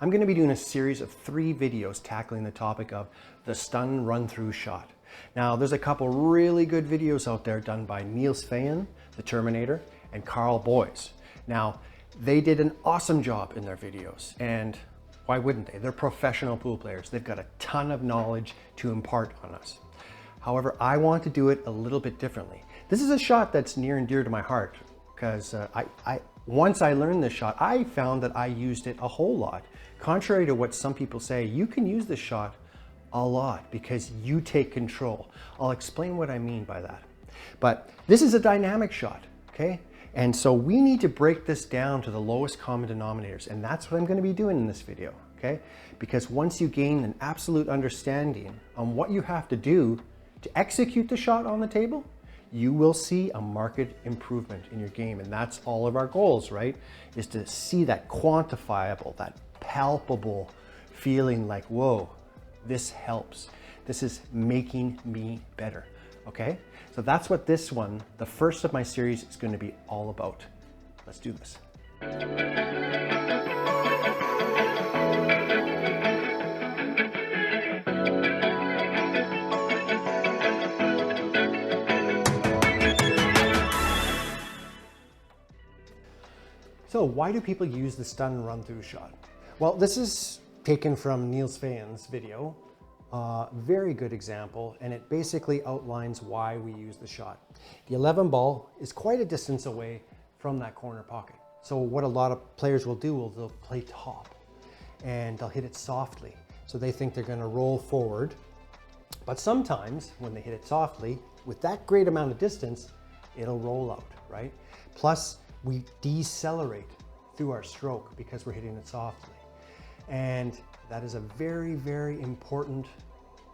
I'm going to be doing a series of 3 videos tackling the topic of the stun run-through shot. Now, there's a couple really good videos out there done by Niels Fayen, the Terminator, and Carl Boyes. Now, they did an awesome job in their videos, and why wouldn't they? They're professional pool players. They've got a ton of knowledge to impart on us. However, I want to do it a little bit differently. This is a shot that's near and dear to my heart because once I learned this shot, I found that I used it a whole lot. Contrary to what some people say, you can use this shot a lot because you take control. I'll explain what I mean by that. But this is a dynamic shot, okay? And so we need to break this down to the lowest common denominators, and that's what I'm going to be doing in this video, okay? Because once you gain an absolute understanding on what you have to do to execute the shot on the table, you will see a marked improvement in your game. And that's all of our goals, right? Is to see that quantifiable, that palpable feeling like, whoa, this helps. This is making me better, okay? So that's what this one, the first of my series, is going to be all about. Let's do this. So why do people use the stun run-through shot? Well, this is taken from Niels Fayen's video. Very good example, and it basically outlines why we use the shot. The 11 ball is quite a distance away from that corner pocket. So what a lot of players will do is they'll play top and they'll hit it softly. So they think they're going to roll forward. But sometimes when they hit it softly, with that great amount of distance, it'll roll out, right? Plus, we decelerate through our stroke because we're hitting it softly. And that is a very, very important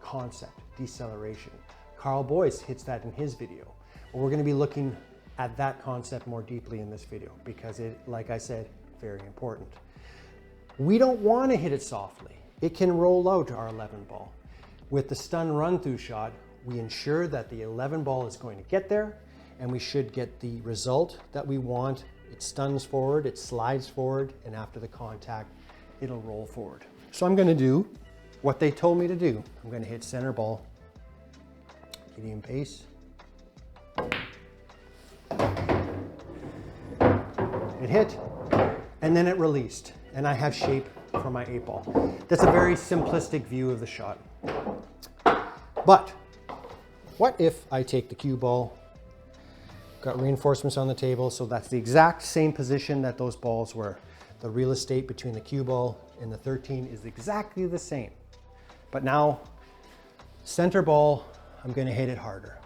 concept, deceleration. Carl Boyes hits that in his video. But we're going to be looking at that concept more deeply in this video because it, like I said, very important. We don't want to hit it softly. It can roll out our 11 ball. With the stun run-through shot, we ensure that the 11 ball is going to get there, and we should get the result that we want. It stuns forward, it slides forward, and after the contact, it'll roll forward. So I'm going to do what they told me to do. I'm going to hit center ball, medium pace. It hit, and then it released, and I have shape for my 8 ball. That's a very simplistic view of the shot. But what if I take the cue ball, got reinforcements on the table, so that's the exact same position that those balls were. The real estate between the cue ball and the 13 is exactly the same. But now, center ball, I'm going to hit it harder.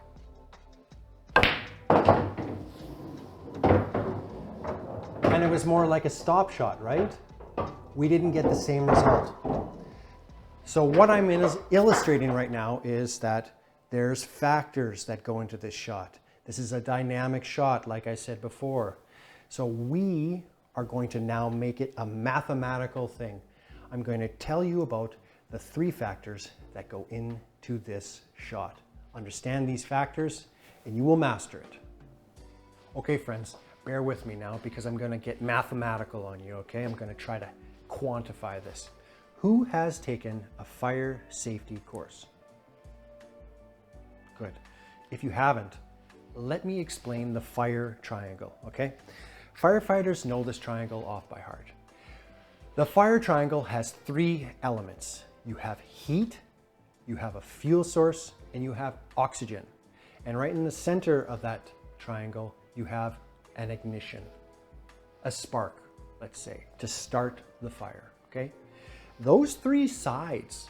And it was more like a stop shot, right? We didn't get the same result. So what I'm illustrating right now is that there's factors that go into this shot. This is a dynamic shot, like I said before. So we are going to now make it a mathematical thing. I'm going to tell you about the 3 factors that go into this shot. Understand these factors and you will master it. Okay, friends, bear with me now because I'm going to get mathematical on you, okay? I'm going to try to quantify this. Who has taken a fire safety course? Good. If you haven't, let me explain the fire triangle, okay? Firefighters know this triangle off by heart. The fire triangle has 3 elements. You have heat, you have a fuel source, and you have oxygen. And right in the center of that triangle, you have an ignition, a spark, let's say, to start the fire, okay? Those 3 sides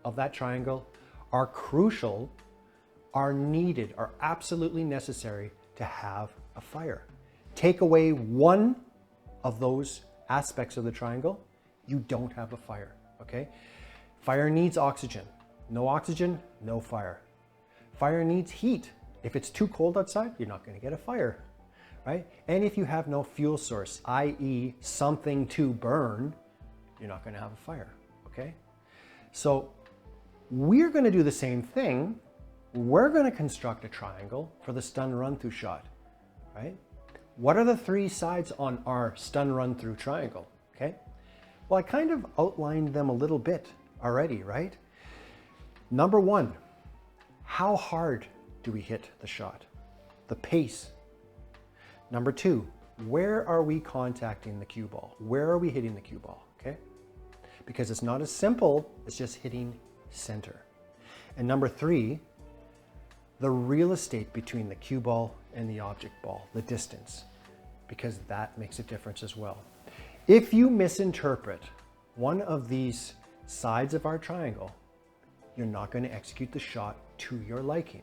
of that triangle are crucial, are needed, are absolutely necessary to have a fire. Take away one of those aspects of the triangle, you don't have a fire, okay? Fire needs oxygen. No oxygen, no fire. Fire needs heat. If it's too cold outside, you're not going to get a fire, right? And if you have no fuel source, i.e. something to burn, you're not going to have a fire, okay? So we're going to do the same thing. We're going to construct a triangle for the stun run-through shot, right? What are the 3 sides on our stun run-through triangle, okay? Well, I kind of outlined them a little bit already, right? Number one, how hard do we hit the shot? The pace. Number two, where are we contacting the cue ball? Where are we hitting the cue ball, okay? Because it's not as simple as just hitting center. And number three, the real estate between the cue ball and the object ball, the distance, because that makes a difference as well. If you misinterpret one of these sides of our triangle, you're not going to execute the shot to your liking,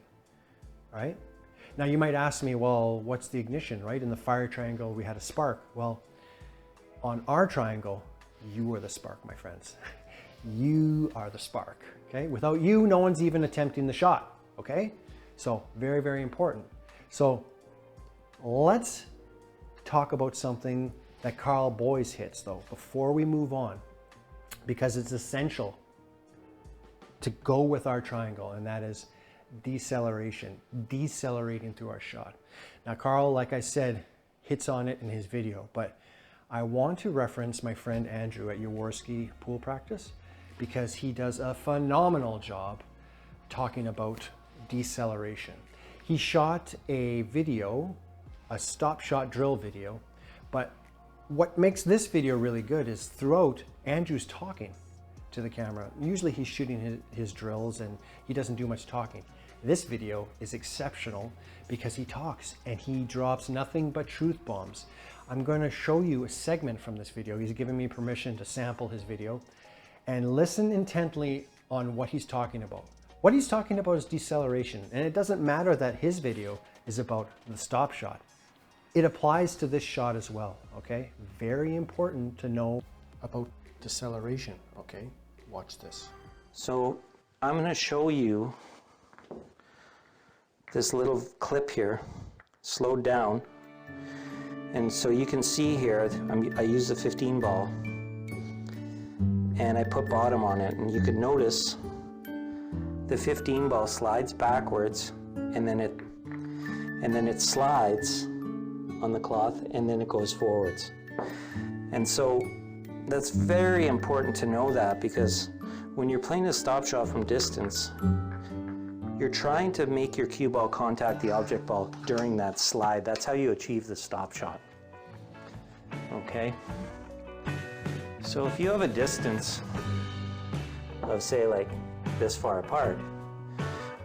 right? Now you might ask me, well, what's the ignition, right? In the fire triangle, we had a spark. Well, on our triangle, you are the spark, my friends. You are the spark, okay? Without you, no one's even attempting the shot, okay? So very, very important. So let's talk about something that Carl Boyes hits though, before we move on, because it's essential to go with our triangle, and that is deceleration, decelerating through our shot. Now, Carl, like I said, hits on it in his video, but I want to reference my friend Andrew at Yaworski pool practice because he does a phenomenal job talking about deceleration. He shot a video, a stop shot drill video, but what makes this video really good is throughout Andrew's talking to the camera. Usually he's shooting his drills and he doesn't do much talking. This video is exceptional because he talks and he drops nothing but truth bombs. I'm going to show you a segment from this video. He's given me permission to sample his video and listen intently on what he's talking about. What he's talking about is deceleration, and it doesn't matter that his video is about the stop shot. It applies to this shot as well, okay? Very important to know about deceleration, okay? Watch this. So I'm going to show you this little clip here, slowed down. And so you can see here, I use the 15 ball and I put bottom on it, and you can notice the 15 ball slides backwards and then it slides on the cloth and then it goes forwards. And so that's very important to know that, because when you're playing a stop shot from distance, you're trying to make your cue ball contact the object ball during that slide. That's how you achieve the stop shot. Okay? So if you have a distance of, say, like this far apart,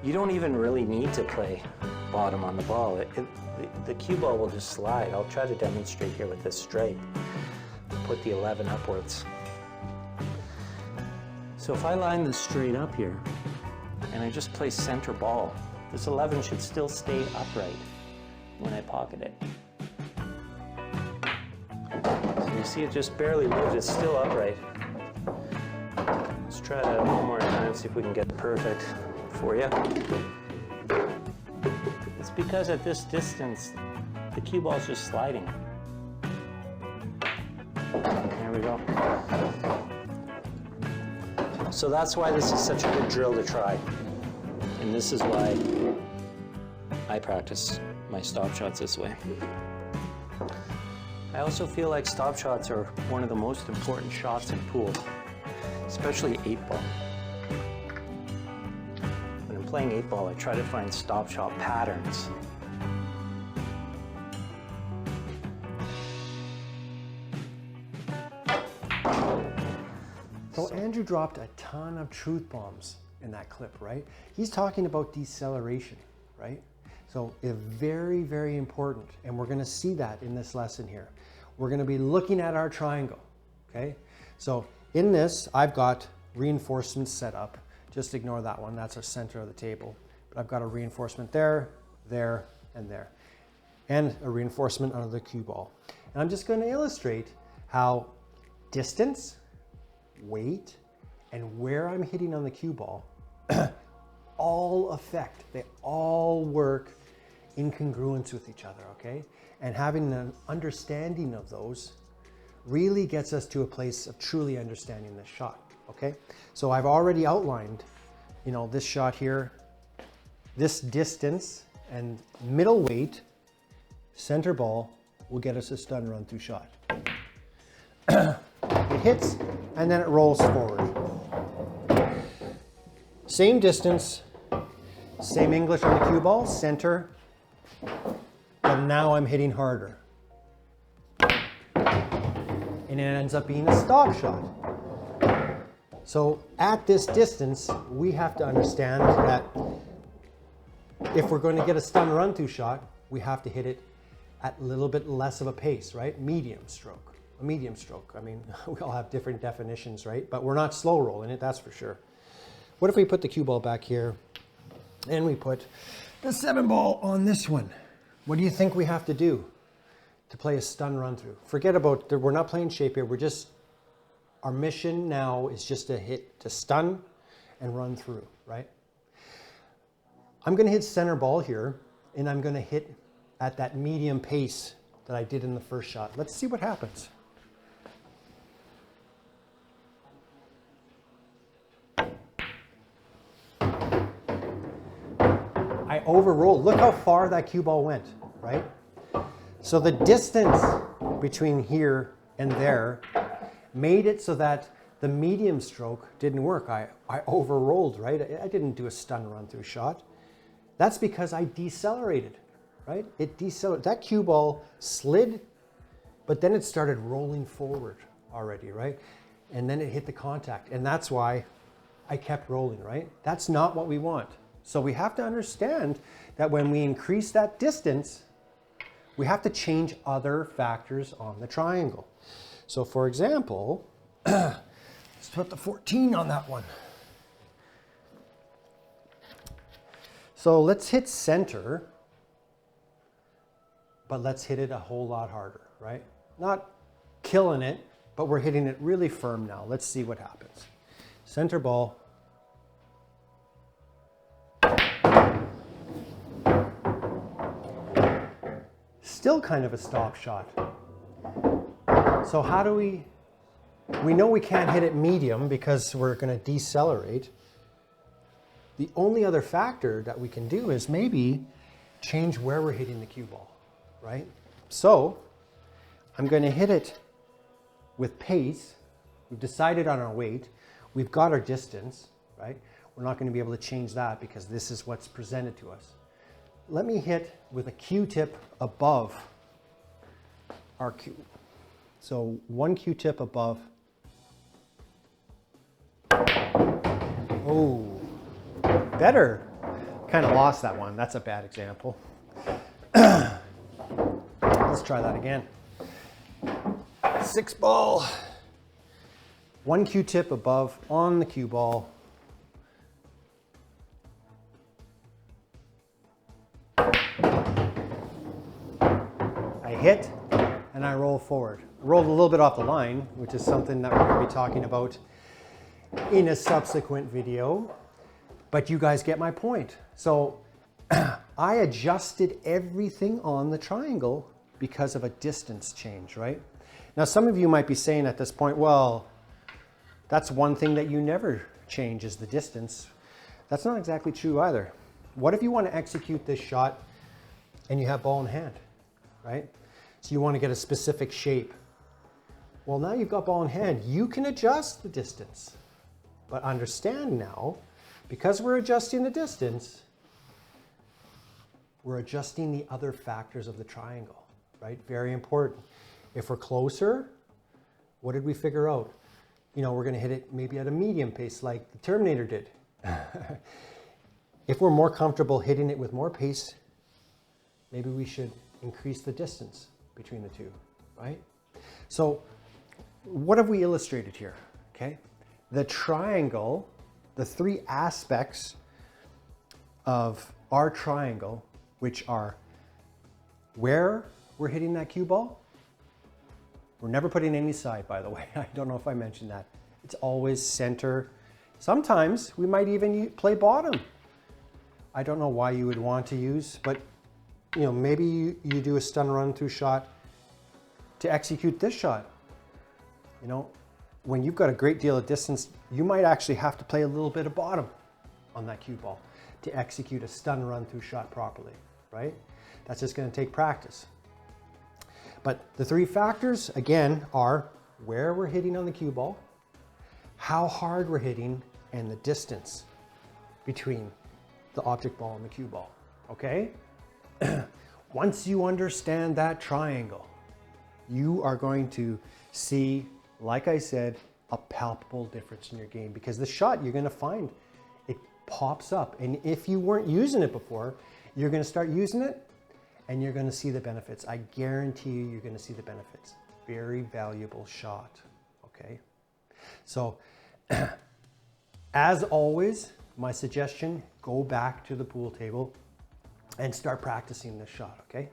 you don't even really need to play bottom on the ball. The cue ball will just slide. I'll try to demonstrate here with this stripe. Put the 11 upwards. So if I line this straight up here, and I just place center ball, this 11 should still stay upright when I pocket it. So you see it just barely moved, it's still upright. Let's try that one more time, see if we can get it perfect for you. It's because at this distance, the cue ball's just sliding. There we go. So that's why this is such a good drill to try. And this is why I practice my stop shots this way. I also feel like stop shots are one of the most important shots in pool, especially 8-ball. When I'm playing 8-ball, I try to find stop shot patterns. So Andrew dropped a ton of truth bombs in that clip, right? He's talking about deceleration, right? So it's very, very important. And we're going to see that in this lesson here. We're going to be looking at our triangle, okay? So in this, I've got reinforcements set up. Just ignore that one. That's the center of the table. But I've got a reinforcement there, there, and there. And a reinforcement under the cue ball. And I'm just going to illustrate how distance, weight, and where I'm hitting on the cue ball all affect, they all work in congruence with each other, okay? And having an understanding of those really gets us to a place of truly understanding this shot, okay? So I've already outlined, you know, this shot here, this distance and middle weight, center ball will get us a stun run through shot. It hits and then it rolls forward. Same distance, same English on the cue ball, center, but now I'm hitting harder. And it ends up being a stop shot. So at this distance, we have to understand that if we're going to get a stun run through shot, we have to hit it at a little bit less of a pace, right? Medium stroke, a medium stroke. I mean, we all have different definitions, right? But we're not slow rolling it, that's for sure. What if we put the cue ball back here and we put the 7 ball on this one? What do you think we have to do to play a stun run through? Forget about, we're not playing shape here. Our mission now is just to stun and run through, right? I'm gonna hit center ball here and I'm gonna hit at that medium pace that I did in the first shot. Let's see what happens. I overrolled. Look how far that cue ball went, right? So the distance between here and there made it so that the medium stroke didn't work. I overrolled, right? I didn't do a stun run through shot. That's because I decelerated, right? It decelerated. That cue ball slid, but then it started rolling forward already, right? And then it hit the contact. And that's why I kept rolling, right? That's not what we want. So we have to understand that when we increase that distance, we have to change other factors on the triangle. So for example, let's put the 14 on that one. So let's hit center, but let's hit it a whole lot harder, right? Not killing it, but we're hitting it really firm now. Let's see what happens. Center ball. Still kind of a stop shot. So how do we know we can't hit it medium because we're going to decelerate. The only other factor that we can do is maybe change where we're hitting the cue ball, right? So I'm going to hit it with pace. We've decided on our weight. We've got our distance, right? We're not going to be able to change that because this is what's presented to us. Let me hit with a Q-tip above our cue. So one Q-tip above. Oh, better. Kind of lost that one. That's a bad example. Let's try that again. 6 ball. One Q-tip above on the cue ball. I hit and I roll forward. I rolled a little bit off the line, which is something that we're going to be talking about in a subsequent video, but you guys get my point. So I adjusted everything on the triangle because of a distance change, right? Now some of you might be saying at this point, well, that's one thing that you never change is the distance. That's not exactly true either. What if you want to execute this shot and you have ball in hand, right? So you want to get a specific shape. Well, now you've got ball in hand. You can adjust the distance. But understand now, because we're adjusting the distance, we're adjusting the other factors of the triangle, right? Very important. If we're closer, what did we figure out? You know, we're going to hit it maybe at a medium pace like the Terminator did. If we're more comfortable hitting it with more pace, maybe we should increase the distance between the two, right? So what have we illustrated here, okay? The triangle, the 3 aspects of our triangle, which are where we're hitting that cue ball. We're never putting any side, by the way. I don't know if I mentioned that. It's always center. Sometimes we might even play bottom. I don't know why you would want to use, but you know, maybe you do a stun run through shot to execute this shot. You know, when you've got a great deal of distance, you might actually have to play a little bit of bottom on that cue ball to execute a stun run through shot properly, right? That's just going to take practice. But the 3 factors, again, are where we're hitting on the cue ball, how hard we're hitting, and the distance between the object ball and the cue ball, okay? Once you understand that triangle, you are going to see, like I said, a palpable difference in your game, because the shot, you're gonna find it pops up. And if you weren't using it before, you're gonna start using it and you're gonna see the benefits. I guarantee you're gonna see the benefits. Very valuable shot, okay? So, as always, my suggestion, go back to the pool table and start practicing this shot, okay?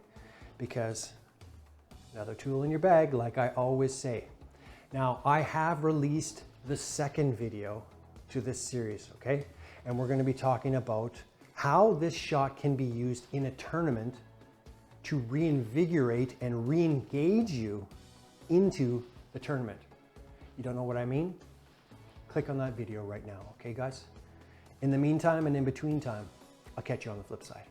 Because another tool in your bag, like I always say. Now, I have released the second video to this series, okay? And we're gonna be talking about how this shot can be used in a tournament to reinvigorate and re-engage you into the tournament. You don't know what I mean? Click on that video right now, okay guys? In the meantime and in between time, I'll catch you on the flip side.